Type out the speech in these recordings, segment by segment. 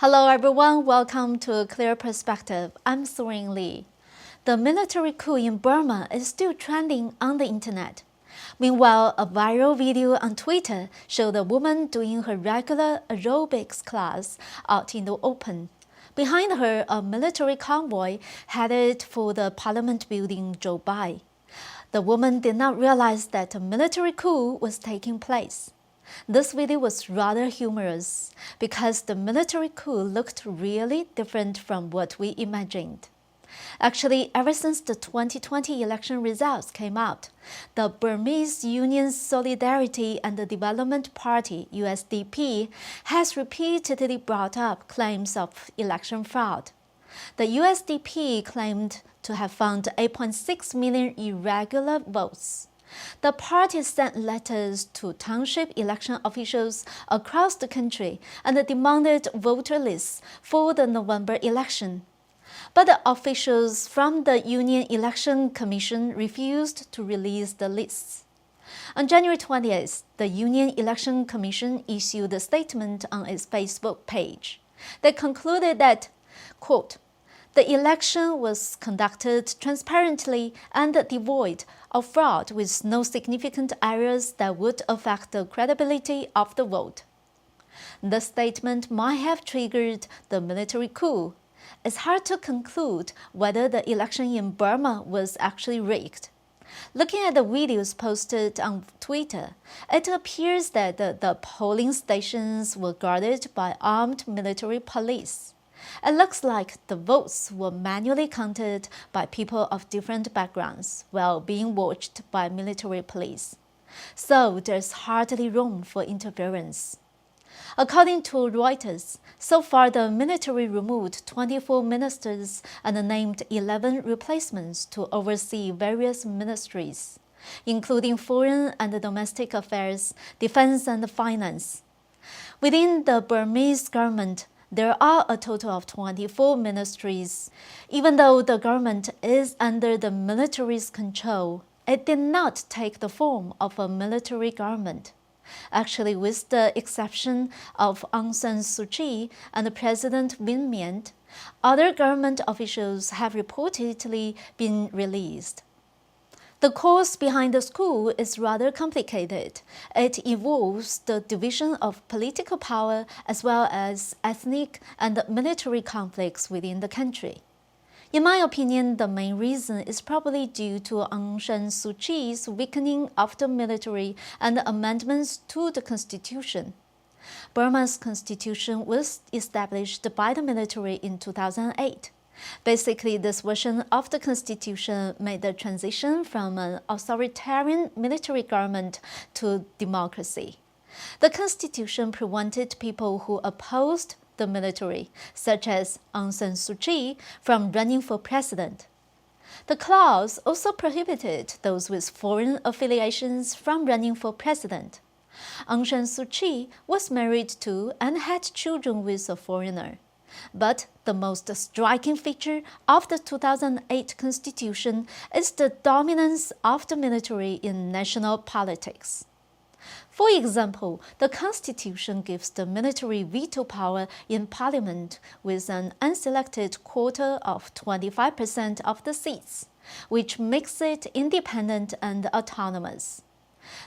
Hello everyone, welcome to A Clear Perspective. I'm Serene. The military coup in Burma is still trending on the internet. Meanwhile, a viral video on Twitter showed a woman doing her regular aerobics class out in the open. Behind her, a military convoy headed for the parliament building drove by. The woman did not realize that a military coup was taking place. This video was rather humorous because the military coup looked really different from what we imagined. Actually, ever since the 2020 election results came out, the Burmese Union Solidarity and Development Party (USDP) has repeatedly brought up claims of election fraud. The USDP claimed to have found 8.6 million irregular votes. The party sent letters to township election officials across the country and demanded voter lists for the November election. But the officials from the Union Election Commission refused to release the lists. On January 20th, the Union Election Commission issued a statement on its Facebook page. They concluded that, quote, "The election was conducted transparently and devoid of fraud with no significant errors that would affect the credibility of the vote." The statement might have triggered the military coup. It's hard to conclude whether the election in Burma was actually rigged. Looking at the videos posted on Twitter, it appears that the polling stations were guarded by armed military police. It looks like the votes were manually counted by people of different backgrounds while being watched by military police. So there's hardly room for interference. According to Reuters, so far the military removed 24 ministers and named 11 replacements to oversee various ministries, including foreign and domestic affairs, defense and finance. Within the Burmese government, there are a total of 24 ministries. Even though the government is under the military's control, it did not take the form of a military government. Actually, with the exception of Aung San Suu Kyi and President Win Myint, other government officials have reportedly been released. The cause behind the coup is rather complicated. It involves the division of political power as well as ethnic and military conflicts within the country. In my opinion, the main reason is probably due to Aung San Suu Kyi's weakening of the military and amendments to the constitution. Burma's constitution was established by the military in 2008. Basically, this version of the constitution made the transition from an authoritarian military government to democracy. The constitution prevented people who opposed the military, such as Aung San Suu Kyi, from running for president. The clause also prohibited those with foreign affiliations from running for president. Aung San Suu Kyi was married to and had children with a foreigner. But the most striking feature of the 2008 constitution is the dominance of the military in national politics. For example, the constitution gives the military veto power in parliament with an unselected quota of 25% of the seats, which makes it independent and autonomous.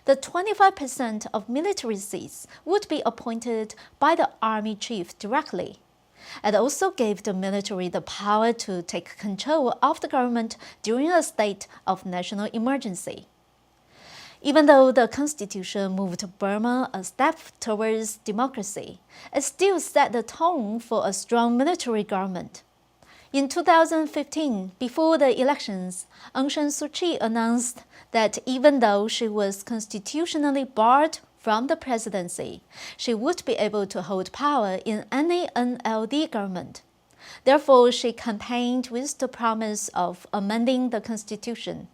The 25% of military seats would be appointed by the army chief directly. It also gave the military the power to take control of the government during a state of national emergency. Even though the constitution moved Burma a step towards democracy, it still set the tone for a strong military government. In 2015, before the elections, Aung San Suu Kyi announced that even though she was constitutionally barred from the presidency, she would be able to hold power in any NLD government. Therefore, she campaigned with the promise of amending the constitution.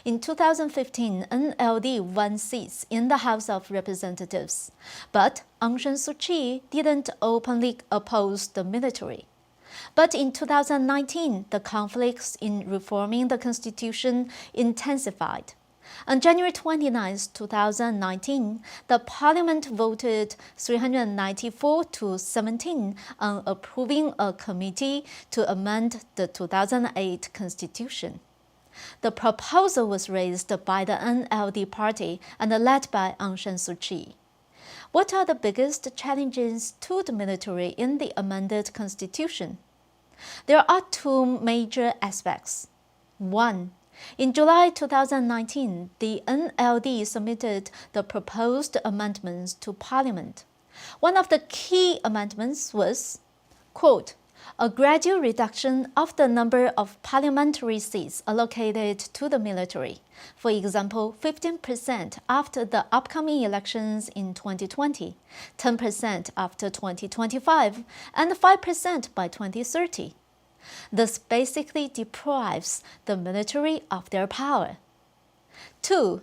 In 2015, NLD won seats in the House of Representatives, but Aung San Suu Kyi didn't openly oppose the military. But in 2019, the conflicts in reforming the constitution intensified. On January 29, 2019, the parliament voted 394 to 17 on approving a committee to amend the 2008 Constitution. The proposal was raised by the NLD party and led by Aung San Suu Kyi. What are the biggest challenges to the military in the amended Constitution? There are two major aspects. One, in July 2019, the NLD submitted the proposed amendments to Parliament. One of the key amendments was, quote, a gradual reduction of the number of parliamentary seats allocated to the military. For example, 15% after the upcoming elections in 2020, 10% after 2025, and 5% by 2030. This basically deprives the military of their power. 2.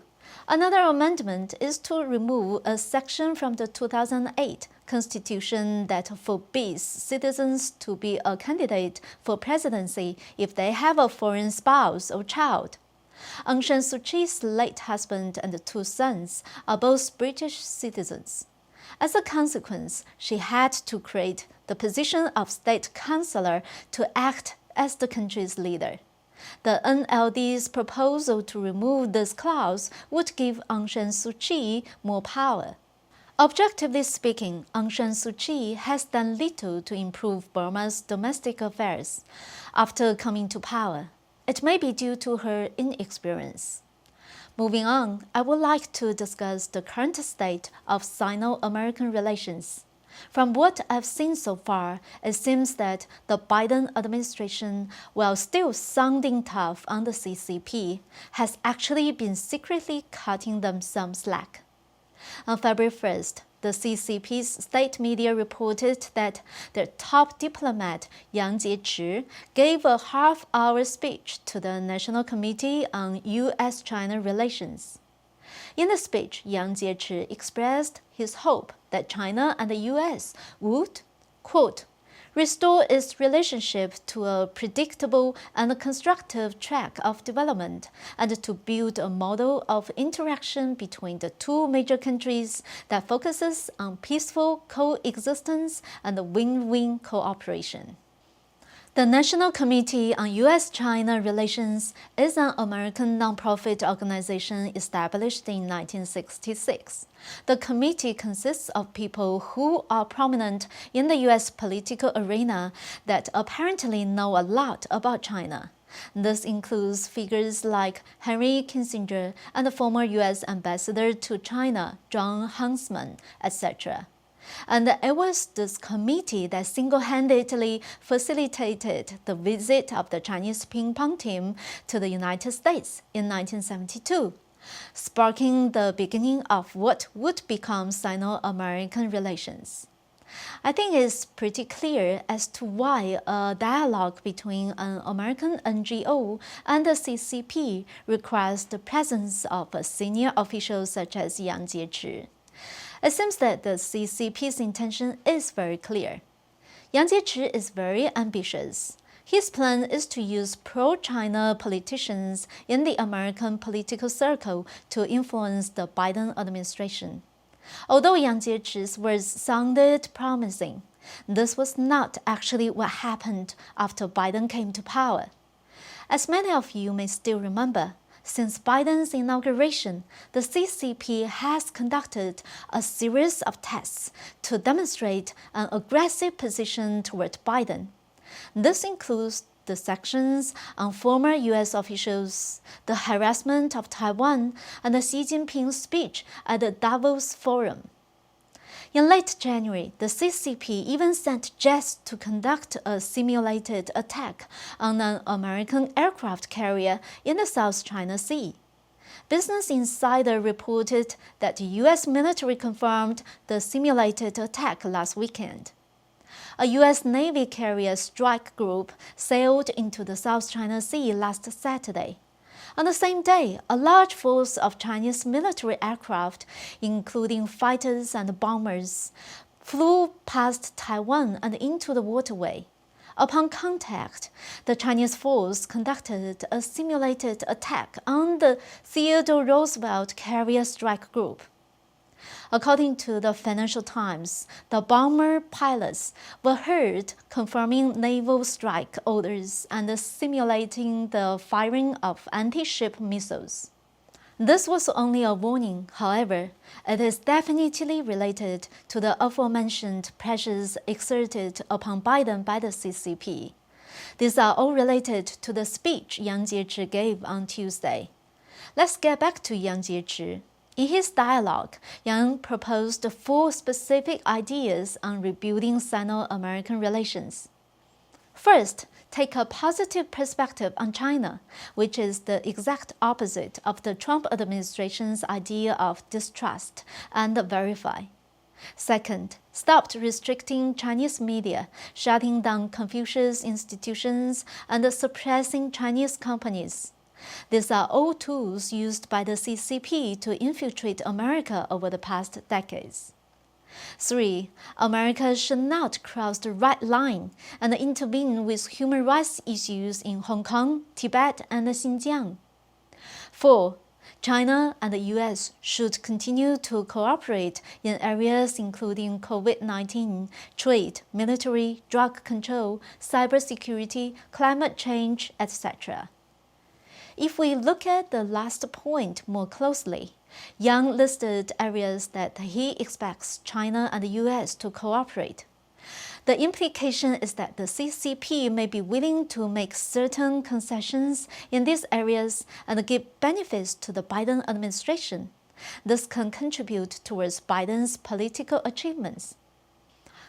Another amendment is to remove a section from the 2008 Constitution that forbids citizens to be a candidate for presidency if they have a foreign spouse or child. Aung San Suu Kyi's late husband and two sons are both British citizens. As a consequence, she had to create the position of state councillor to act as the country's leader. The NLD's proposal to remove this clause would give Aung San Suu Kyi more power. Objectively speaking, Aung San Suu Kyi has done little to improve Burma's domestic affairs after coming to power. It may be due to her inexperience. Moving on, I would like to discuss the current state of Sino-American relations. From what I've seen so far, it seems that the Biden administration, while still sounding tough on the CCP, has actually been secretly cutting them some slack. On February 1st, the CCP's state media reported that their top diplomat, Yang Jiechi, gave a half-hour speech to the National Committee on U.S.-China Relations. In the speech, Yang Jiechi expressed his hope that China and the U.S. would, quote, restore its relationship to a predictable and constructive track of development and to build a model of interaction between the two major countries that focuses on peaceful coexistence and win-win cooperation. The National Committee on U.S.-China Relations is an American nonprofit organization established in 1966. The committee consists of people who are prominent in the U.S. political arena that apparently know a lot about China. This includes figures like Henry Kissinger and the former U.S. ambassador to China, John Huntsman, etc. And it was this committee that single-handedly facilitated the visit of the Chinese ping-pong team to the United States in 1972, sparking the beginning of what would become Sino-American relations. I think it's pretty clear as to why a dialogue between an American NGO and the CCP requires the presence of a senior official such as Yang Jiechi. It seems that the CCP's intention is very clear. Yang Jiechi is very ambitious. His plan is to use pro-China politicians in the American political circle to influence the Biden administration. Although Yang Jiechi's words sounded promising, this was not actually what happened after Biden came to power. As many of you may still remember, since Biden's inauguration, the CCP has conducted a series of tests to demonstrate an aggressive position toward Biden. This includes the sanctions on former U.S. officials, the harassment of Taiwan, and Xi Jinping's speech at the Davos Forum. In late January, the CCP even sent jets to conduct a simulated attack on an American aircraft carrier in the South China Sea. Business Insider reported that the U.S. military confirmed the simulated attack last weekend. A U.S. Navy carrier strike group sailed into the South China Sea last Saturday. On the same day, a large force of Chinese military aircraft, including fighters and bombers, flew past Taiwan and into the waterway. Upon contact, the Chinese force conducted a simulated attack on the Theodore Roosevelt Carrier Strike Group. According to the Financial Times, the bomber pilots were heard confirming naval strike orders and simulating the firing of anti-ship missiles. This was only a warning, however, it is definitely related to the aforementioned pressures exerted upon Biden by the CCP. These are all related to the speech Yang Jiechi gave on Tuesday. Let's get back to Yang Jiechi. In his dialogue, Yang proposed 4 specific ideas on rebuilding Sino-American relations. First, take a positive perspective on China, which is the exact opposite of the Trump administration's idea of distrust and verify. Second, stop restricting Chinese media, shutting down Confucius institutions, and suppressing Chinese companies. These are all tools used by the CCP to infiltrate America over the past decades. 3. America should not cross the red line and intervene with human rights issues in Hong Kong, Tibet, and Xinjiang. 4. China and the U.S. should continue to cooperate in areas including COVID-19, trade, military, drug control, cybersecurity, climate change, etc. If we look at the last point more closely, Yang listed areas that he expects China and the U.S. to cooperate. The implication is that the CCP may be willing to make certain concessions in these areas and give benefits to the Biden administration. This can contribute towards Biden's political achievements.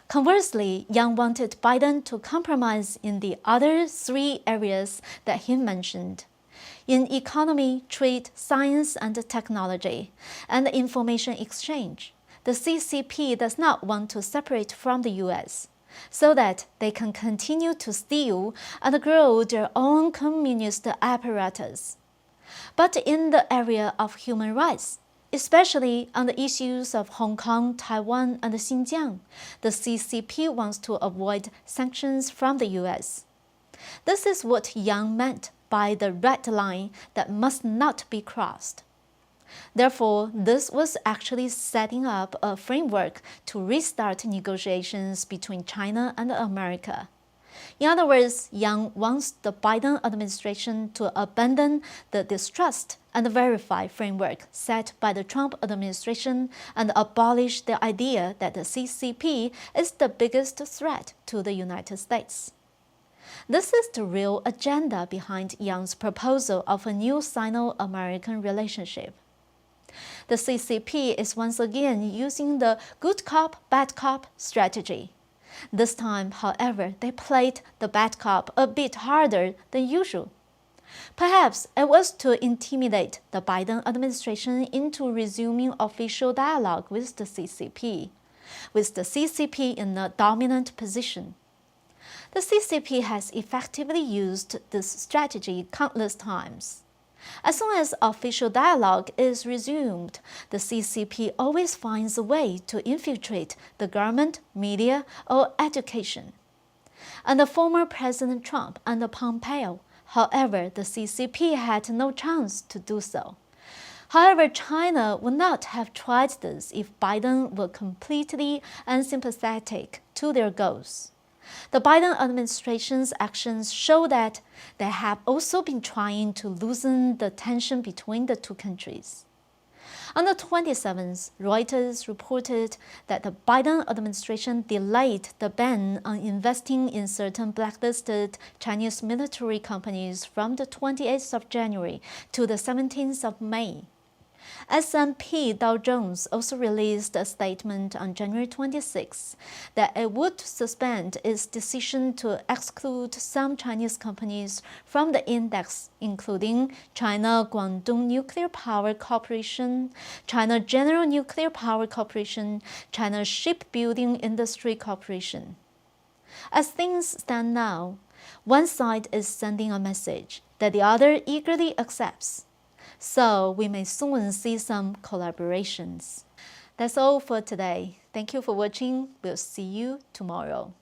Conversely, Yang wanted Biden to compromise in the other 3 areas that he mentioned. In economy, trade, science and technology, and information exchange, the CCP does not want to separate from the U.S. so that they can continue to steal and grow their own communist apparatus. But in the area of human rights, especially on the issues of Hong Kong, Taiwan, and Xinjiang, the CCP wants to avoid sanctions from the U.S. This is what Yang meant by the red line that must not be crossed. Therefore, this was actually setting up a framework to restart negotiations between China and America. In other words, Yang wants the Biden administration to abandon the distrust and verify framework set by the Trump administration and abolish the idea that the CCP is the biggest threat to the United States. This is the real agenda behind Yang's proposal of a new Sino-American relationship. The CCP is once again using the good cop, bad cop strategy. This time, however, they played the bad cop a bit harder than usual. Perhaps it was to intimidate the Biden administration into resuming official dialogue with the CCP in a dominant position. The CCP has effectively used this strategy countless times. As soon as official dialogue is resumed, the CCP always finds a way to infiltrate the government, media, or education. Under former President Trump and Pompeo, however, the CCP had no chance to do so. However, China would not have tried this if Biden were completely unsympathetic to their goals. The Biden administration's actions show that they have also been trying to loosen the tension between the 2 countries. On the 27th, Reuters reported that the Biden administration delayed the ban on investing in certain blacklisted Chinese military companies from the 28th of January to the 17th of May. S&P Dow Jones also released a statement on January 26 that it would suspend its decision to exclude some Chinese companies from the index, including China Guangdong Nuclear Power Corporation, China General Nuclear Power Corporation, China Shipbuilding Industry Corporation. As things stand now, one side is sending a message that the other eagerly accepts. So we may soon see some collaborations. That's all for today. Thank you for watching. We'll see you tomorrow.